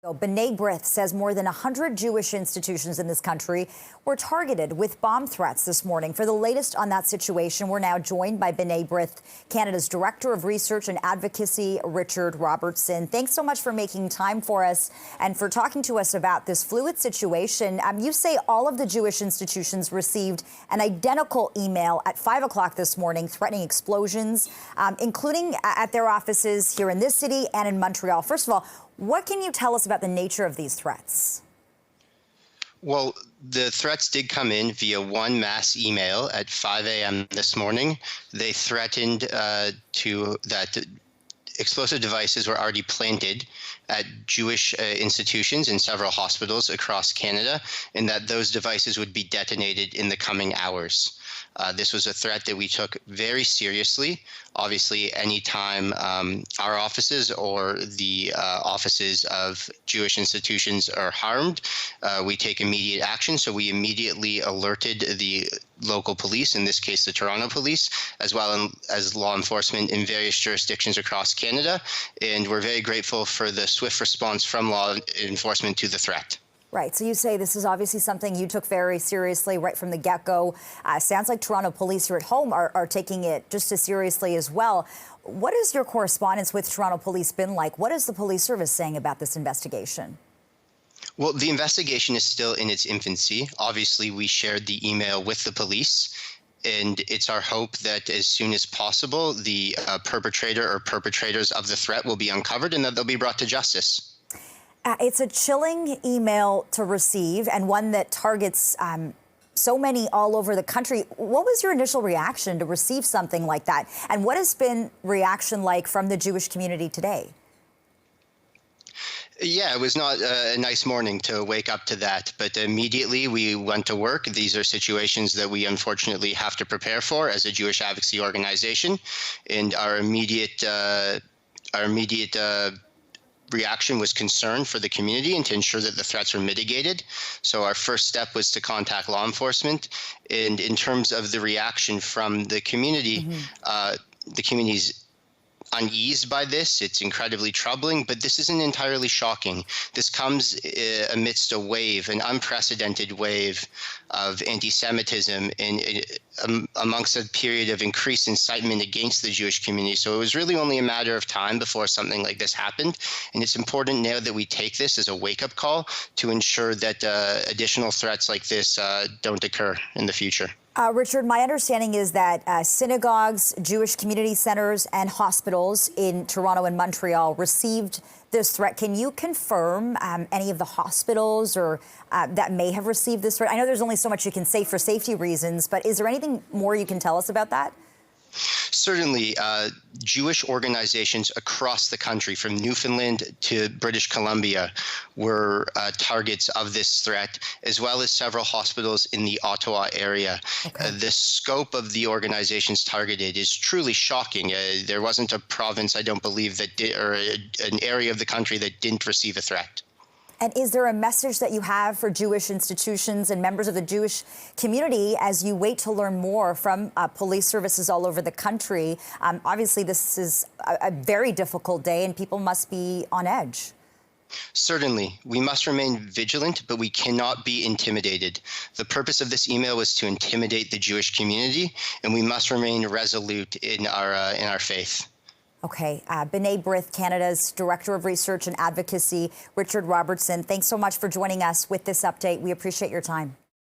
So B'nai B'rith says more than 100 Jewish institutions in this country were targeted with bomb threats this morning. For the latest on that situation, we're now joined by B'nai B'rith Canada's Director of Research and Advocacy, Richard Robertson. Thanks so much for making time for us and for talking to us about this fluid situation. You say all of the Jewish institutions received an identical email at 5 o'clock this morning threatening explosions, including at their offices here in this city and in Montreal. First of all, what can you tell us about the nature of these threats? Well, the threats did come in via one mass email at 5 a.m. this morning. They threatened that explosive devices were already planted at Jewish institutions in several hospitals across Canada, and that those devices would be detonated in the coming hours. This was a threat that we took very seriously. Obviously, anytime our offices or the offices of Jewish institutions are harmed, we take immediate action. So we immediately alerted the local police, in this case the Toronto Police, as well as law enforcement in various jurisdictions across Canada. And we're very grateful for the swift response from law enforcement to the threat. Right. So you say this is obviously something you took very seriously right from the get-go. Sounds like Toronto police here at home are taking it just as seriously as well. What has your correspondence with Toronto police been like? What is the police service saying about this investigation? Well, the investigation is still in its infancy. Obviously, we shared the email with the police, and it's our hope that as soon as possible, the perpetrator or perpetrators of the threat will be uncovered and that they'll be brought to justice. It's a chilling email to receive and one that targets so many all over the country. What was your initial reaction to receive something like that? And what has been reaction like from the Jewish community today? Yeah, it was not a nice morning to wake up to that, but immediately we went to work. These are situations that we unfortunately have to prepare for as a Jewish advocacy organization, and our immediate reaction was concern for the community and to ensure that the threats were mitigated. So our first step was to contact law enforcement. And in terms of the reaction from the community, the community's uneased by this. It's incredibly troubling, but this isn't entirely shocking. This comes amidst a wave, an unprecedented wave of anti-Semitism amongst a period of increased incitement against the Jewish community. So it was really only a matter of time before something like this happened. And it's important now that we take this as a wake-up call to ensure that additional threats like this don't occur in the future. Richard, my understanding is that synagogues, Jewish community centers, and hospitals in Toronto and Montreal received this threat. Can you confirm any of the hospitals or that may have received this threat? I know there's only so much you can say for safety reasons, but is there anything more you can tell us about that? Certainly, Jewish organizations across the country, from Newfoundland to British Columbia, were targets of this threat, as well as several hospitals in the Ottawa area. Okay. The scope of the organizations targeted is truly shocking. There wasn't a province, I don't believe, that did, or an area of the country that didn't receive a threat. And is there a message that you have for Jewish institutions and members of the Jewish community as you wait to learn more from police services all over the country? Obviously, this is a very difficult day and people must be on edge. Certainly. We must remain vigilant, but we cannot be intimidated. The purpose of this email was to intimidate the Jewish community, and we must remain resolute in our faith. Okay. B'nai B'rith Canada's Director of Research and Advocacy, Richard Robertson, thanks so much for joining us with this update. We appreciate your time.